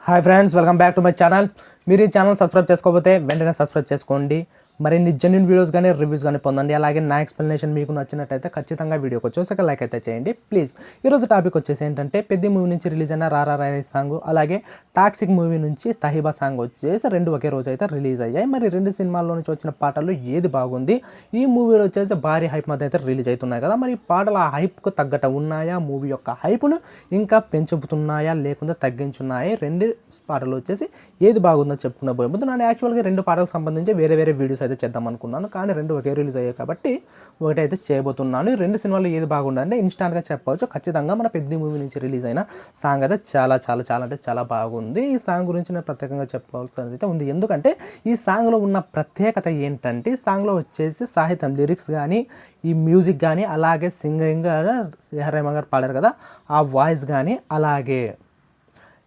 Hi friends, welcome back to my channel. మీరు ఈ channel subscribe చేసుకోకపోతే వెంటనే సబ్స్క్రైబ్ చేసుకోండి. మరిన్ని జెన్యూన్ వీడియోస్ కానీ రివ్యూస్ కానీ పొందండి. అలాగే నా ఎక్స్ప్లెనేషన్ మీకు నచ్చినట్టయితే ఖచ్చితంగా వీడియోకి వచ్చి లైక్ అయితే చేయండి ప్లీజ్. ఈరోజు టాపిక్ వచ్చేసి ఏంటంటే, పెద్ద మూవీ నుంచి రిలీజ్ అయిన రారా రాయ్ సాంగ్, అలాగే టాక్సిక్ మూవీ నుంచి తహిబా సాంగ్ వచ్చేసి రెండు ఒకే రోజు అయితే రిలీజ్ అయ్యాయి. మరి రెండు సినిమాల్లో నుంచి వచ్చిన పాటలు ఏది బాగుంది? ఈ మూవీలో వచ్చేసి భారీ హైప్ మధ్య అయితే రిలీజ్ అవుతున్నాయి కదా. మరి ఈ పాటలు ఆ హైప్కు తగ్గట్టు ఉన్నాయా? మూవీ యొక్క హైప్ను ఇంకా పెంచుతున్నాయా లేకుండా తగ్గించున్నాయి? రెండు పాటలు వచ్చేసి ఏది బాగుందో చెప్పుకున్న పోయే ముందు నేను యాక్చువల్గా రెండు పాటలకు సంబంధించి వేరే వీడియోస్ అయితే చేద్దాం అనుకున్నాను, కానీ రెండు ఒకే రిలీజ్ అయ్యాయి కాబట్టి ఒకటైతే చేయబోతున్నాను. రెండు సినిమాలు ఏది బాగుందంటే ఇన్స్టాంట్గా చెప్పవచ్చు. ఖచ్చితంగా మన పెద్ద మూవీ నుంచి రిలీజ్ అయిన సాంగ్ అయితే చాలా చాలా చాలా అంటే చాలా బాగుంది. ఈ సాంగ్ గురించి నేను ప్రత్యేకంగా చెప్పుకోవాల్సింది అయితే ఉంది. ఎందుకంటే ఈ సాంగ్లో ఉన్న ప్రత్యేకత ఏంటంటే, ఈ సాంగ్లో వచ్చేసి సాహిత్యం, లిరిక్స్ కానీ, ఈ మ్యూజిక్ కానీ, అలాగే సింగింగ్ ఏఆర్ రెహమాన్ గారు పాడారు కదా, ఆ వాయిస్ కానీ, అలాగే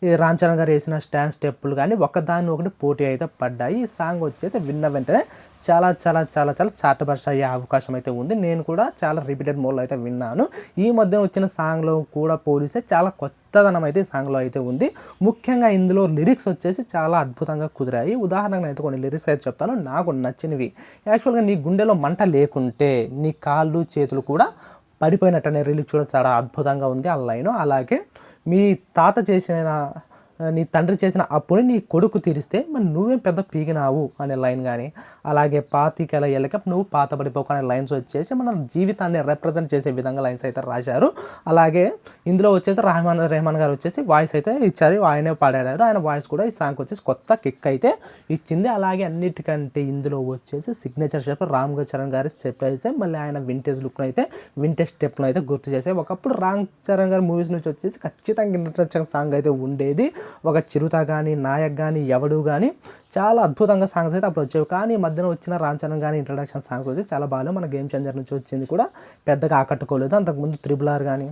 ఈ రామ్ చరణ్ గారు వేసిన స్టెప్పులు కానీ ఒకదాన్ని ఒకటి పోటీ అయితే పడ్డాయి. ఈ సాంగ్ వచ్చేసి విన్న వెంటనే చాలా చాలా చాలా చాలా చార్ట్ బర్స్ట్ అయ్యే అవకాశం అయితే ఉంది. నేను కూడా చాలా రిపీటెడ్ మోడ్లో అయితే విన్నాను. ఈ మధ్య వచ్చిన సాంగ్లో కూడా పోలిస్తే చాలా కొత్తదనం అయితే ఈ సాంగ్లో అయితే ఉంది. ముఖ్యంగా ఇందులో లిరిక్స్ వచ్చేసి చాలా అద్భుతంగా కుదిరాయి. ఉదాహరణకు అయితే కొన్ని లిరిక్స్ అయితే చెప్తాను నాకు నచ్చినవి. యాక్చువల్గా నీ గుండెలో మంట లేకుంటే నీ కాళ్ళు చేతులు కూడా పడిపోయినట్టు అనే లిరిక్స్ కూడా చాలా అద్భుతంగా ఉంది ఆ లైను. అలాగే మీ తాత చేసిన, నీ తండ్రి చేసిన అప్పుని నీ కొడుకు తీరిస్తే మరి నువ్వేం పెద్ద పీకినావు అనే లైన్ కానీ, అలాగే పాతికేల ఏళ్ళకి నువ్వు పాత పడిపోకు అనే లైన్స్ వచ్చేసి మన జీవితాన్ని రిప్రజెంట్ చేసే విధంగా లైన్స్ అయితే రాశారు. అలాగే ఇందులో వచ్చేసి రెహమాన్ గారు వచ్చేసి వాయిస్ అయితే ఇచ్చారు, ఆయనే పాడారు. ఆయన వాయిస్ కూడా ఈ సాంగ్ వచ్చేసి కొత్త కిక్ అయితే ఇచ్చింది. అలాగే అన్నిటికంటే ఇందులో వచ్చేసి సిగ్నేచర్ స్టెప్ రామ్ చరణ్ గారి స్టెప్ అయితే మళ్ళీ ఆయన వింటేజ్ స్టెప్ను అయితే గుర్తు చేసే. ఒకప్పుడు రామ్ చరణ్ గారి మూవీస్ నుంచి వచ్చేసి ఖచ్చితంగా ఇంట్రెస్టింగ్ సాంగ్ అయితే ఉండేది. ఒక చిరుత కానీ, నాయక్ కానీ, ఎవడు కానీ చాలా అద్భుతంగా సాంగ్స్ అయితే అప్పుడు వచ్చేవి. కానీ ఈ మధ్యన వచ్చిన రామ్ చరణ్ కానీ ఇంట్రడక్షన్ సాంగ్స్ వచ్చి చాలా బాగా, మన గేమ్ చేంజర్ నుంచి వచ్చింది కూడా పెద్దగా ఆకట్టుకోలేదు. అంతకుముందు త్రిబుల్ ఆర్ కానీ,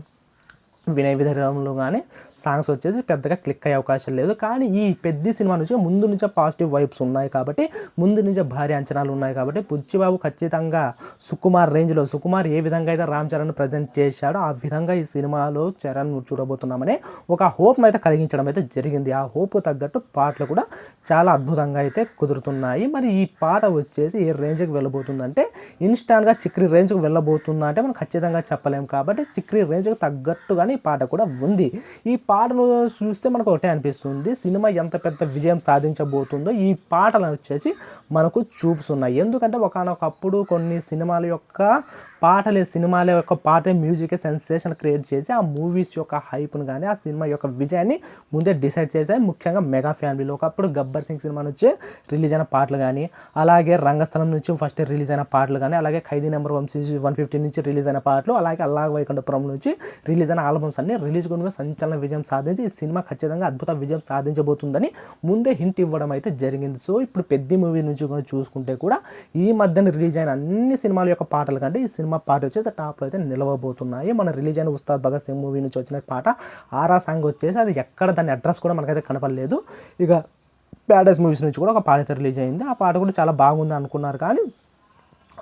వినయ విధంలో కానీ సాంగ్స్ వచ్చేసి పెద్దగా క్లిక్ అయ్యే అవకాశం లేదు. కానీ ఈ పెద్ద సినిమా నుంచి ముందు నుంచే పాజిటివ్ వైబ్స్ ఉన్నాయి కాబట్టి, ముందు నుంచే భారీ అంచనాలు ఉన్నాయి కాబట్టి, బుచ్చిబాబు ఖచ్చితంగా సుకుమార్ రేంజ్లో, సుకుమార్ ఏ విధంగా అయితే రామ్ చరణ్ ప్రజెంట్ చేశాడో ఆ విధంగా ఈ సినిమాలో చరణ్ చూడబోతున్నామనే ఒక హోప్ను అయితే కలిగించడం అయితే జరిగింది. ఆ హోప్ తగ్గట్టు పాటలు కూడా చాలా అద్భుతంగా అయితే కుదురుతున్నాయి. మరి ఈ పాట వచ్చేసి ఏ రేంజ్కి వెళ్ళబోతుందంటే, ఇన్స్టాంట్గా చిక్రీ రేంజ్కి వెళ్ళబోతుందా అంటే మనం ఖచ్చితంగా చెప్పలేము. కాబట్టి చిక్రీ రేంజ్కి తగ్గట్టుగానే ఈ పాట కూడా ఉంది. ఈ పాటను చూస్తే మనకు ఒకటే అనిపిస్తుంది, సినిమా ఎంత పెద్ద విజయం సాధించబోతుందో ఈ పాటలు వచ్చేసి మనకు చూపుతున్నాయి. ఎందుకంటే ఒకనొకప్పుడు కొన్ని సినిమాల యొక్క పాట మ్యూజిక్ సెన్సేషన్ క్రియేట్ చేసి ఆ మూవీస్ యొక్క హైప్ను కానీ, ఆ సినిమా యొక్క విజయాన్ని ముందే డిసైడ్ చేశాయి. ముఖ్యంగా మెగా ఫ్యామిలీలో ఒకప్పుడు గబ్బర్ సింగ్ సినిమా నుంచి రిలీజ్ అయిన పాటలు కానీ, అలాగే రంగస్థలం నుంచి ఫస్ట్ రిలీజ్ అయిన పాటలు కానీ, అలాగే ఖైదీ నెంబర్ 150 నుంచి రిలీజ్ అయిన పాటలు, అలాగే అల్లాహ్ వైకుంఠపురం నుంచి రిలీజ్ అయిన ఆల్బమ్స్ అన్ని రిలీజ్ కూడా సంచలన విజయం సాధించి ఈ సినిమా ఖచ్చితంగా అద్భుత విజయం సాధించబోతుందని ముందే హింట్ ఇవ్వడం అయితే జరిగింది. సో ఇప్పుడు పెద్ద మూవీ నుంచి కూడా చూసుకుంటే కూడా ఈ మధ్యన రిలీజ్ అయిన అన్ని సినిమాల యొక్క పాటల కంటే ఈ సినిమా పాట వచ్చేసి టాప్లో అయితే నిలవబోతున్నాయి. మన రిలీజ్ అయిన ఉస్తాద్ భగత్ సింగ్ మూవీ నుంచి వచ్చిన పాట ఆరా సాంగ్ వచ్చేసి అది ఎక్కడ దాని అడ్రస్ కూడా మనకైతే కనపడలేదు. ఇక ప్యారడైస్ మూవీస్ నుంచి కూడా ఒక పాట అయితే రిలీజ్ అయింది. ఆ పాట కూడా చాలా బాగుంది అనుకున్నారు, కానీ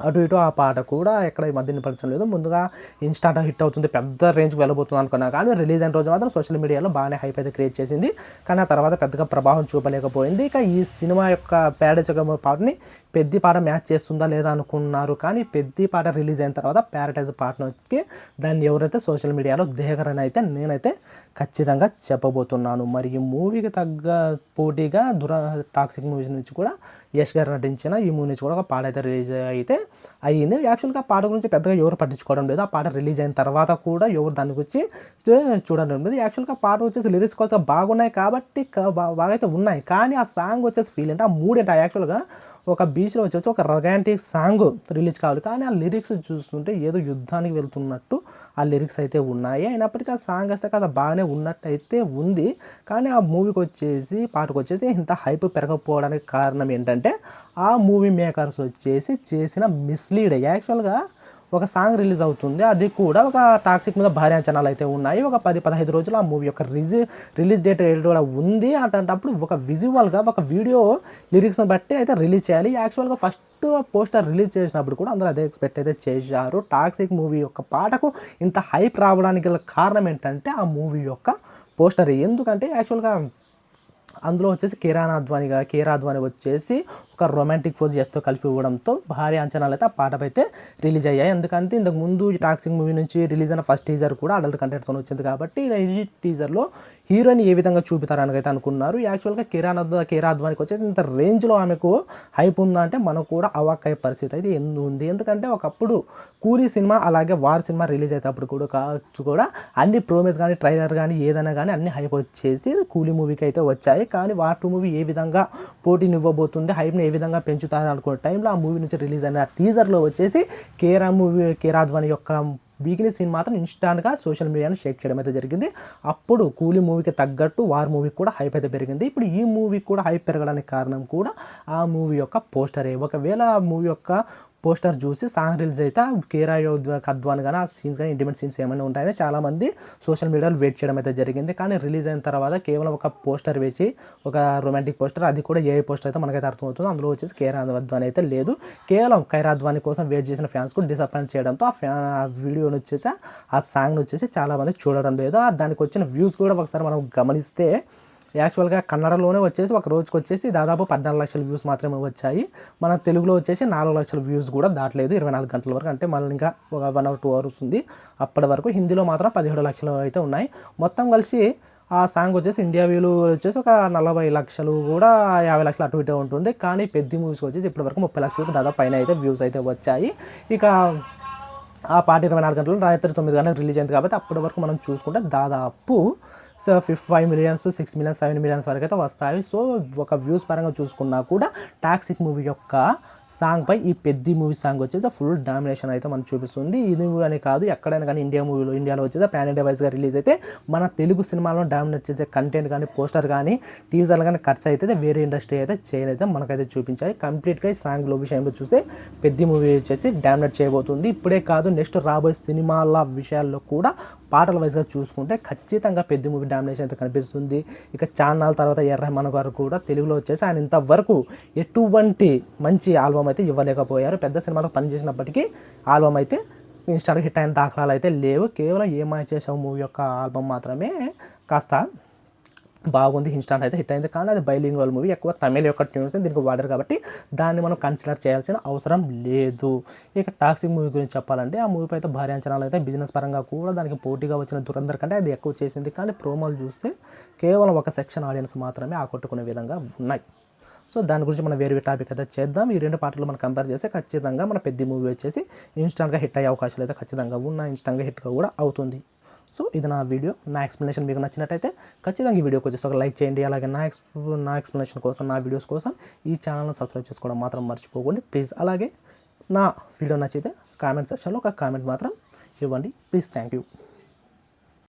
అటు ఇటు ఆ పాట కూడా ఎక్కడ ఈ మధ్య వినపడటం లేదు. ముందుగా ఇన్స్టాంట్ హిట్ అవుతుంది, పెద్ద రేంజ్కి వెళ్ళబోతుంది అనుకున్నా, కానీ రిలీజ్ అయిన రోజు మాత్రం సోషల్ మీడియాలో బాగానే హైప్ అయితే క్రియేట్ చేసింది. కానీ ఆ తర్వాత పెద్దగా ప్రభావం చూపలేకపోయింది. ఇక ఈ సినిమా యొక్క ప్యారడైజ్ పాటని పెద్ద పాట మ్యాచ్ చేస్తుందా లేదా అనుకున్నారు, కానీ పెద్ద పాట రిలీజ్ అయిన తర్వాత ప్యారడైజ్ పాటకి దాన్ని ఎవరైతే సోషల్ మీడియాలో దేగరని అయితే నేనైతే ఖచ్చితంగా చెప్పబోతున్నాను. మరి ఈ మూవీకి తగ్గ పోటీగా టాక్సిక్ మూవీస్ నుంచి కూడా యష్ గారు నటించిన ఈ మూవీ నుంచి కూడా ఒక పాట అయితే రిలీజ్ అయితే అయ్యింది. యాక్చువల్గా ఆ పాట గురించి పెద్దగా ఎవరు పట్టించుకోవడం లేదు. ఆ పాట రిలీజ్ అయిన తర్వాత కూడా ఎవరు దాని గురించి చూడడం లేదు. యాక్చువల్గా ఆ పాట వచ్చేసి లిరిక్స్ కోసం బాగున్నాయి కాబట్టి బాగా అయితే ఉన్నాయి, కానీ ఆ సాంగ్ వచ్చేసి ఫీల్ అంటే ఆ మూడ్ ఏంటి, యాక్చువల్గా ఒక బీచ్లో వచ్చేసి ఒక రొమాంటిక్ సాంగ్ రిలీజ్ కావాలి, కానీ ఆ లిరిక్స్ చూస్తుంటే ఏదో యుద్ధానికి వెళ్తున్నట్టు ఆ లిరిక్స్ అయితే ఉన్నాయి. అయినప్పటికీ ఆ సాంగ్ వస్తే కాస్త బాగానే ఉన్నట్టు అయితే ఉంది, కానీ ఆ మూవీకి వచ్చేసి పాటకు వచ్చేసి ఇంత హైప్ పెరగకపోవడానికి కారణం ఏంటంటే ఆ మూవీ మేకర్స్ వచ్చేసి చేసిన మిస్లీడ్. యాక్చువల్గా ఒక సాంగ్ రిలీజ్ అవుతుంది, అది కూడా ఒక టాక్సిక్ మీద భారీ అంచనాలు అయితే ఉన్నాయి. ఒక 10-15 రోజులు ఆ మూవీ యొక్క రిలీజ్ డేట్ కూడా ఉంది. అట్లాంటప్పుడు ఒక విజువల్గా ఒక వీడియో లిరిక్స్ని బట్టి అయితే రిలీజ్ చేయాలి. యాక్చువల్గా ఫస్ట్ పోస్టర్ రిలీజ్ చేసినప్పుడు కూడా అందరూ అదే ఎక్స్పెక్ట్ అయితే చేశారు. టాక్సిక్ మూవీ యొక్క పాటకు ఇంత హైప్ రావడానికి గల కారణం ఏంటంటే ఆ మూవీ యొక్క పోస్టర్. ఎందుకంటే యాక్చువల్గా అందులో వచ్చేసి కియారా అద్వానీ వచ్చేసి ఒక రొమాంటిక్ పోజ్ చేస్తూ కలిపి ఇవ్వడంతో భారీ అంచనాలు అయితే ఆ పాటపై అయితే రిలీజ్ అయ్యాయి. ఎందుకంటే ఇంతకు ముందు ఈ టాక్సిక్ మూవీ నుంచి రిలీజ్ అయిన ఫస్ట్ టీజర్ కూడా అడల్ట్ కంటెంట్తో వచ్చింది కాబట్టి ఈ టీజర్లో హీరోయిన్ ఏ విధంగా చూపుతారని అయితే అనుకున్నారు. యాక్చువల్గా కియారా అద్వానీకి వచ్చేసి ఇంత రేంజ్లో ఆమెకు హైప్ ఉందా అంటే మనకు కూడా అవాక్ అయ్యే పరిస్థితి అయితే ఉంది. ఎందుకంటే ఒకప్పుడు కూలీ సినిమా అలాగే వార్ సినిమా రిలీజ్ అయ్యేటప్పుడు కూడా అన్ని ప్రోమోస్ కానీ ట్రైలర్ కానీ ఏదైనా కానీ అన్ని హైప్ వచ్చేసి కూలీ మూవీకి అయితే వచ్చాయి. కానీ వార్ 2 మూవీ ఏ విధంగా పోటీని ఇవ్వబోతుంది, హైప్ని ఏ విధంగా పెంచుతారు అనుకునే టైంలో ఆ మూవీ నుంచి రిలీజ్ అయిన టీజర్లో వచ్చేసి కియారా అద్వానీ యొక్క వీక్నెస్ సీన్ మాత్రం ఇన్స్టాంట్గా సోషల్ మీడియాను షేక్ చేయడం అయితే జరిగింది. అప్పుడు కూలీ మూవీకి తగ్గట్టు వార్ మూవీకి కూడా హైప్ అయితే పెరిగింది. ఇప్పుడు ఈ మూవీకి కూడా హైప్ పెరగడానికి కారణం కూడా ఆ మూవీ యొక్క పోస్టరే. ఒకవేళ ఆ మూవీ యొక్క పోస్టర్ చూసి సాంగ్ రిలీజ్ అయితే కియారా అద్వానీ కానీ ఆ సీన్స్ కానీ ఇంటిమేట్ సీన్స్ ఏమైనా ఉంటాయని చాలామంది సోషల్ మీడియాలో వెయిట్ చేయడం అయితే జరిగింది. కానీ రిలీజ్ అయిన తర్వాత కేవలం ఒక పోస్టర్ వేసి ఒక రొమాంటిక్ పోస్టర్, అది కూడా ఏ పోస్టర్ అయితే మనకైతే అర్థమవుతుంది. అందులో వచ్చేసి కియారా అద్వానీ అయితే లేదు. కేవలం కియారా అద్వానీ కోసం వెయిట్ చేసిన ఫ్యాన్స్ కూడా డిసప్పాయింట్ చేయడంతో ఆ వీడియోని వచ్చేసి ఆ సాంగ్ని వచ్చేసి చాలామంది చూడడం లేదు. దానికి వచ్చిన వ్యూస్ కూడా ఒకసారి మనం గమనిస్తే యాక్చువల్గా కన్నడలోనే వచ్చేసి ఒక రోజుకి వచ్చేసి దాదాపు 14 లక్షల వ్యూస్ మాత్రమే వచ్చాయి. మన తెలుగులో వచ్చేసి 4 లక్షల వ్యూస్ కూడా దాటలేదు 24 గంటల వరకు. అంటే మళ్ళీ ఇంకా ఒక 1 or 2 hours ఉంది అప్పటి వరకు. హిందీలో మాత్రం 17 లక్షలు అయితే ఉన్నాయి. మొత్తం కలిసి ఆ సాంగ్ వచ్చేసి ఇండియా వ్యూలు వచ్చేసి ఒక 40 లక్షలు కూడా 50 లక్షలు అటు ఇటే ఉంటుంది. కానీ పెద్ద మూవీస్ వచ్చేసి ఇప్పటివరకు 30 లక్షలకు దాదాపు పైన అయితే వ్యూస్ అయితే వచ్చాయి. ఇక ఆ పాట 24 గంటలు రాత్రి 9 గంటలకు రిలీజ్ అయింది కాబట్టి అప్పటి వరకు మనం చూసుకుంటే దాదాపు 5 million, 6 million, 7 million వరకు అయితే వస్తాయి. సో ఒక వ్యూస్ పరంగా చూసుకున్నా కూడా టాక్సిక్ మూవీ యొక్క సాంగ్ పై ఈ పెద్ద మూవీ సాంగ్ వచ్చేసి ఫుల్ డామినేషన్ అయితే మనం చూపిస్తుంది. ఇది మూవీ అని కాదు, ఎక్కడైనా కానీ ఇండియాలో వచ్చేసి పాన్ ఇండియా వైజ్గా రిలీజ్ అయితే మన తెలుగు సినిమాలో డామినేట్ చేసే కంటెంట్ కానీ పోస్టర్ కానీ టీజర్లు కానీ కట్స్ అయితే వేరే ఇండస్ట్రీ అయితే చేయనైతే మనకైతే చూపించాయి. కంప్లీట్గా ఈ సాంగ్లో విషయంలో చూస్తే పెద్ద మూవీ వచ్చేసి డామినేట్ చేయబోతుంది. ఇప్పుడే కాదు, నెక్స్ట్ రాబోయే సినిమాల విషయాల్లో కూడా పాటల వైజ్గా చూసుకుంటే ఖచ్చితంగా పెద్ద మూవీ డామినేషన్ అయితే కనిపిస్తుంది. ఇక ఛానల్ తర్వాత రెహమాన్ గారు కూడా తెలుగులో వచ్చేసి ఆయన ఇంతవరకు ఎటువంటి మంచి ఆల్బమ్ అయితే ఇవ్వలేకపోయారు. పెద్ద సినిమాలో పనిచేసినప్పటికీ ఆల్బమ్ అయితే ఇన్స్టాంట్ హిట్ అయిన దాఖలాలు అయితే లేవు. కేవలం ఏమై చేసావు మూవీ యొక్క ఆల్బమ్ మాత్రమే కాస్త బాగుంది, ఇన్స్టాంట్ అయితే హిట్ అయింది. కానీ అది బైలింగ్వల్ మూవీ, ఎక్కువ తమిళ యొక్క ట్యూన్స్ దీనికి వాడారు కాబట్టి దాన్ని మనం కన్సిడర్ చేయాల్సిన అవసరం లేదు. ఇక టాక్సిక్ మూవీ గురించి చెప్పాలంటే ఆ మూవీపై అయితే భారీ అంచనాలు అయితే బిజినెస్ పరంగా కూడా దానికి పోటీగా వచ్చిన దురంధర్ కంటే అది ఎక్కువ చేసింది. కానీ ప్రోమోలు చూస్తే కేవలం ఒక సెక్షన్ ఆడియన్స్ మాత్రమే ఆకట్టుకునే విధంగా ఉన్నాయి. సో దాని గురించి మనం వేరే టాపిక్ అయితే చేద్దాం. ఈ రెండు పాటలు మనం కంపేర్ చేస్తే ఖచ్చితంగా మన పెద్ద మూవీ వచ్చేసి ఇన్స్టాంట్గా హిట్ అయ్యే అవకాశాలు అయితే ఖచ్చితంగా ఉన్నాయి, ఇన్స్టాంట్గా హిట్గా కూడా అవుతుంది. సో ఇది నా వీడియో. నా ఎక్స్ప్లెనేషన్ మీకు నచ్చినట్టయితే ఖచ్చితంగా ఈ వీడియోకి వచ్చేసి ఒక లైక్ చేయండి. అలాగే నా ఎక్స్ప్లెనేషన్ కోసం, నా వీడియోస్ కోసం ఈ ఛానల్ని సబ్స్క్రైబ్ చేసుకోవడం మాత్రం మర్చిపోకండి ప్లీజ్. అలాగే నా వీడియో నచ్చితే కామెంట్ సెక్షన్లో ఒక కామెంట్ మాత్రం ఇవ్వండి ప్లీజ్. Thank you.